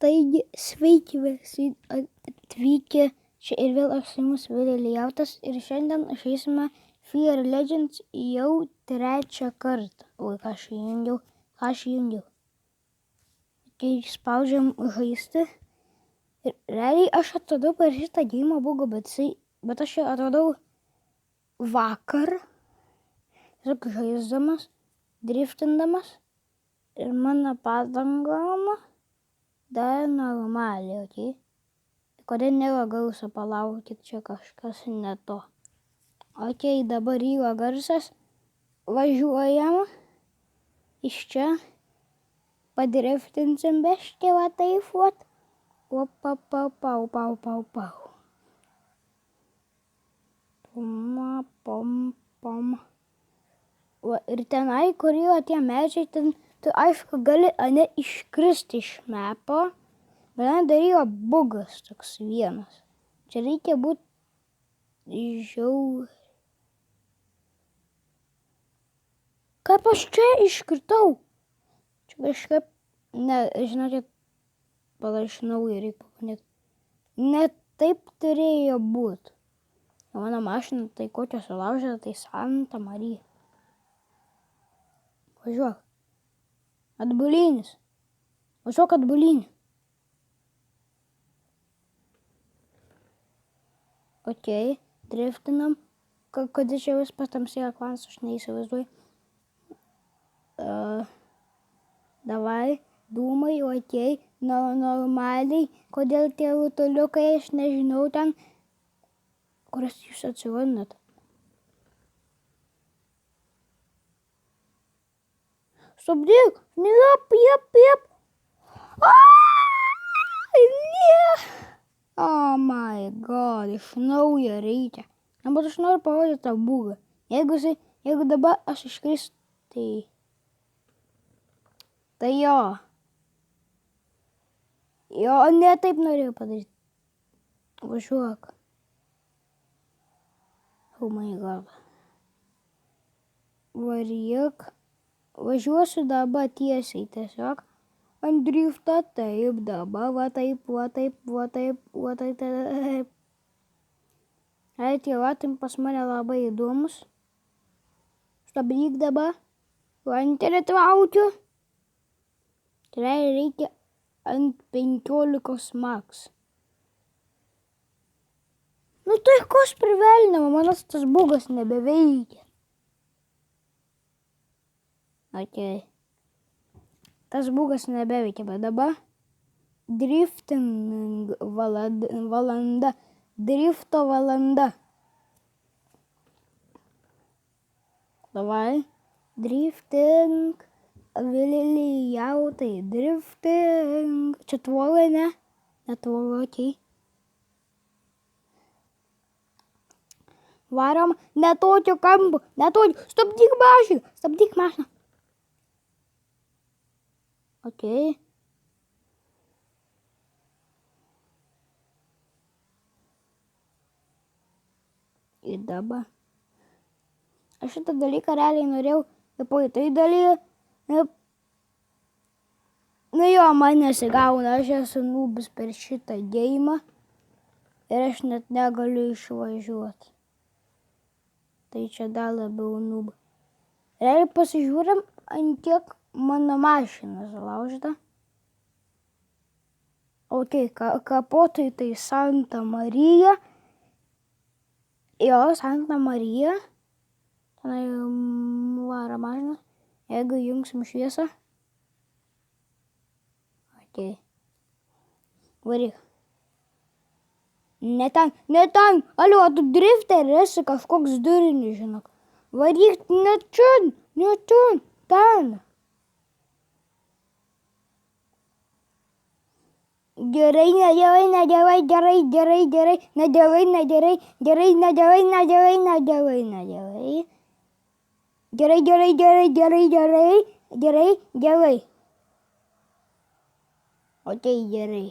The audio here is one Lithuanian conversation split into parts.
Taigi, sveiki visi atvykę čia ir vėl aš su jumis Vilija Lijautas ir šiandien išeisime Fear Legends jau trečią kartą. Oi, ką aš įjungiau. Kai spaudžiam žaisti ir realiai aš atradau per šitą geimą bugą, bet aš ją atradau vakar, tiesiog žaisdamas, driftindamas ir mano padangom dar normaliai, okei? Kodėl nėra garso, palaukit, čia kažkas ne to. Okei, dabar yra garsas, važiuojam iš čia, padriftinsim beškį, va taip, vat. Opa, pau. Pom. Va, ir tenai, kur yra tie medžiai, ten tu aišku gali ane iškristi iš mepo, bet ten dar yra bugas toks vienas. Čia reikia būti žiauriai. Kaip aš čia iškritau? Čia kažkaip, žinokit, iš naujo reikia pabandyt. Ne taip turėjo būt. Mano mašina tai kokia sulaužyta, tai Santa Marija. Važiuok. Atbulinis. Važiuok atbulinį. Okei, driftinam. Kodėl čia vis patamsėjo ekranas, aš neįsivaizduoju. Davai, dūmai, okei, normaliai. Kodėl tie rutuliukai, aš nežinau ten, kurias jūs atsirandat. Stabdyk, jep. Ne. Oh my god, iš naujo reikia. Bet aš noriu parodyti tą bugą. Jeigu dabar aš iškrisiu, tai jo. Jo, ne taip norėjau padaryti. Važiuok. Oh my god. Varyk. Važiuosiu dabar tiesiai tiesiog. Ant driftą taip, dabar va taip. Tie ratai pas mane labai įdomus. Stabdyk dabar. Vantelį traukiu. Tai reikia ant 15 max. Nu tai kas privelnama, manas tas bugas nebeveikia. Okei. Tas bugas nebeveikia, bet dabar drifting valanda. Drifto valanda. Davai. Drifting. Vilijautai. Drifting. Čia tvorai, ne? Netvorai, okei. Varom. Netokio kampo. Stabdyk mašiną. Okei. Ir dabar. Aš šitą dalyką realiai norėjau į tai dalyką. Nu jo, man nesigauna, aš esu nubis per šitą geimą. Ir aš net negaliu išvažiuoti. Tai čia dar labiau nub. Realiai pasižiūrim, ant kiek mano mašina sulaužyta. Okei, kapotui tai Santa Marija. Jo, Santa Marija. Tenai varo mašina. Jeigu jungsim šviesą. Okei. Varyk. Ne ten. Alio, tu drifter esi kažkoks durinis, žinok. Varyk, ne ten. Gerai. Okei, gerai.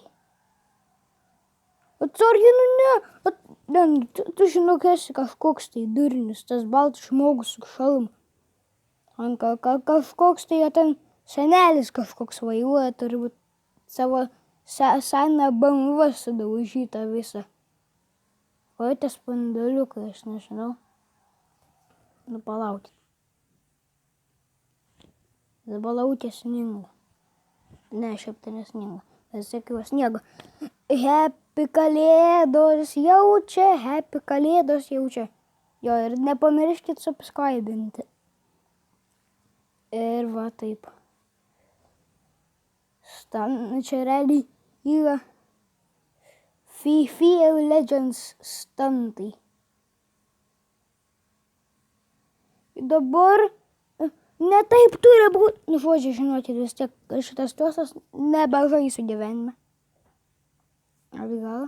Atsarginu, ne. Tu žinok, esi kažkoks tai durinis, tas baltas žmogus su šalmu. Kažkoks tai ten senelis kažkoks vairuoja, turi būti savo seną BMW sudaužytą visą. O tas spinduliukai, aš nežinau. Nu, palaukit. Dabar laukia sninga. Ne, šiaip tai nesninga. Bet sakiau, sniego. Happy kalėdos jaučia, happy kalėdos jaučia. Jo, ir nepamirškit subscribinti. Ir va taip. Čia realiai yra FIFA Legends stuntai. Dabar ne taip turi būti. Nu, žodžiu, žinokit, vis tiek šitas tuosas nebežaisiu gyvenime. Ar gal?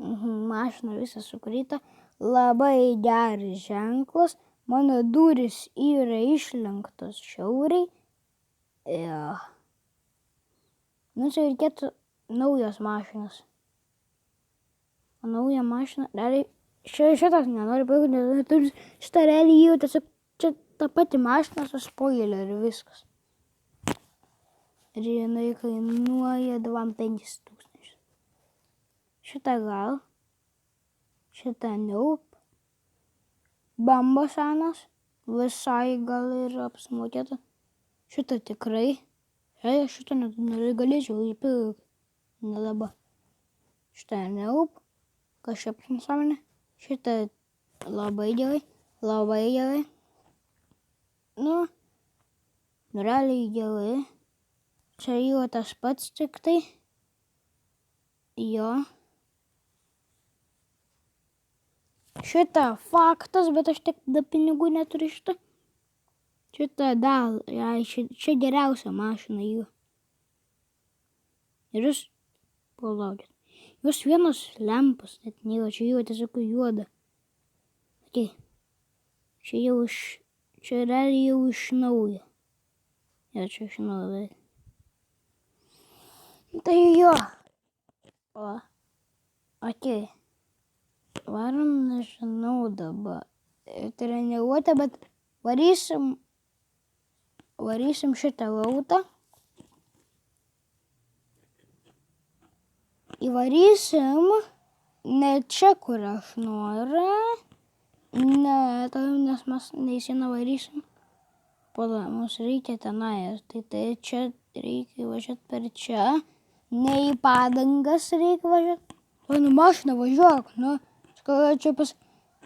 Mašina visą sukrita. Labai geras ženklas. Mano durys yra išlenktos šiauriai. Ja. Nu, čia reikėtų naujos mašinos. O nauja mašina, realiai, šitas nenori pagalbėti, šitą realiai jau tiesiog čia ta pati mašina su spoileriu viskas. Ir jinai kainuoja 25 000. Šitą gal, šitą neup, bamba senas, visai gal ir apsmokėta. Šitą tikrai, šitą galėčiau įpirkti, ne dabar. Šitą neup, kažkaip nesąmonė, šitą labai gerai, labai gerai. Nu, realiai gerai. Čia yra tas pats tik tai. Jo. Šitą faktas, bet aš tik da pinigų neturiu šitą. Šitą dar, čia geriausia mašina yra. Ir jūs, palaukit, jūs vienos lempos net nėra, čia jau tiesiog juoda. Okay. Čia realiai jau iš naujo. Ja, čia iš naujo. Tai jo. O. Okay. Varom, nežinau dabar. Treniruotę, bet varysim šitą rautą. Įvarysim ne čia, kur aš noriu. Ne, nes mes neįsieną varysim. Pala, mums reikia tenai. Tai čia reikia važiuoti per čia. Ne į padangas reikia važiuoti. O, nu mašina važiuok, nu. Čia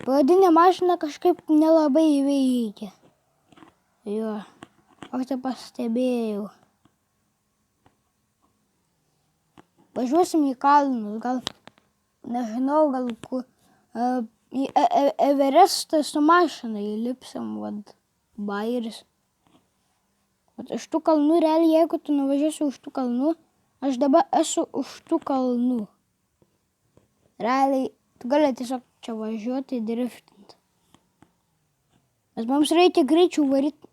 pradinė mašina kažkaip nelabai veikia. Jo, aš tai pastebėjau. Važiuosim į kalnus, gal, nežinau, gal kur, į Everestą su mašina įlipsim, vad, bairis. Vat iš tų kalnų, realiai, jeigu tu nuvažiuosi už tų kalnų, aš dabar esu už tų kalnų. Realiai, tu gali tiesiog čia važiuoti, driftinti. Bet mums reikia greičiau varyti,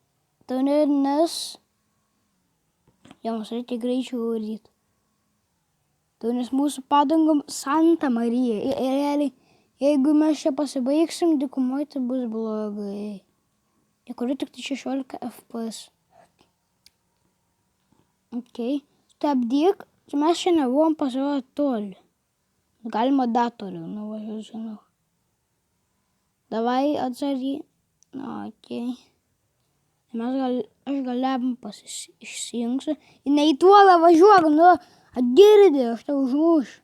nes mums reikia greičiau varyti. Nes mūsų padangom Santa Marija. Ir realiai, jeigu mes čia pasibaigsim dykumoje, tai bus blogai. Jie kuriu tik 16 FPS. Ok, stabdyk, mes čia nebuvom pasirodę toli. Galima dar toliau nuvažiuoti, žinau. Davai atsargiai. Ok. Aš gal lempas išsijungsiu. Ne į tuolą važiuok, nu, atgirdė, aš tau užmušiu.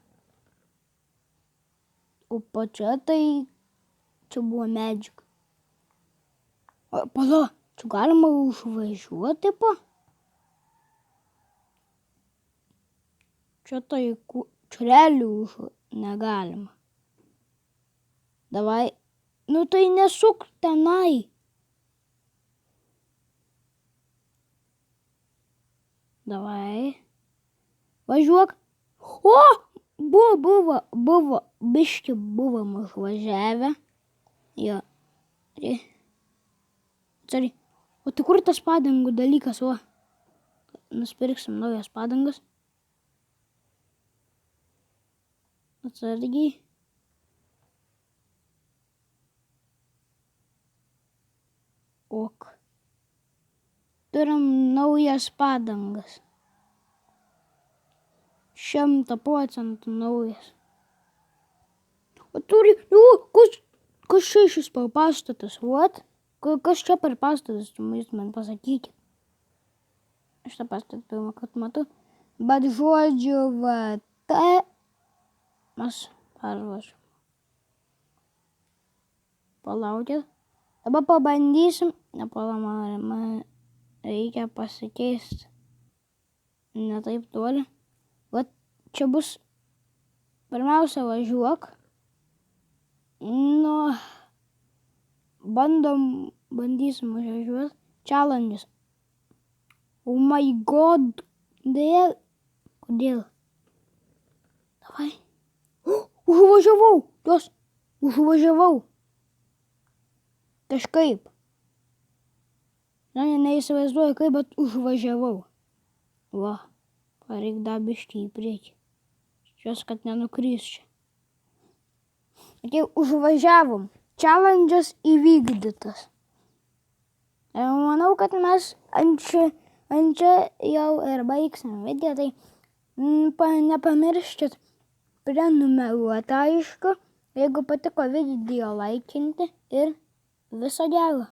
O pačia tai čia buvo medžiuk. Pala, čia galima užvažiuoti, po? Čia tai čurelių negalima. Davai, nu tai nesuk tenai. Davai, važiuok. O, biški buvom užvažiavę. Jo. Atsargiai. O tai kur tas padangų dalykas, o? Nusipirksim naujas padangas. Atsargiai. Ok. Turim naujas padangas. 100% naujas. O turi, kas čia šis pastatas, what? Kas čia per pastatas, jūs man pasakykit. Aš tą pastatą pirmą kartą matau. Bet žodžiu, mes pervažiuom. Palaukit. Dabar pabandysim. Man reikia pasikeisti. Ne taip toli. Vat čia bus. Pirmiausia važiuok. Nu, bandysim važiuoti. Challenges. Oh my god. Kodėl? Davai. Užvažiavau. Kažkaip. Neįsivaizduoju kaip, bet užvažiavau. Va. Pareik dar biškį į priekį. Šios, kad nenukrys čia. Užvažiavom. Challenges įvykdytas. Manau, kad mes ant čia jau ir baigsim video, tai nepamirškit prenumeruoti, aišku. Jeigu patiko video, laikinti ir viso gero.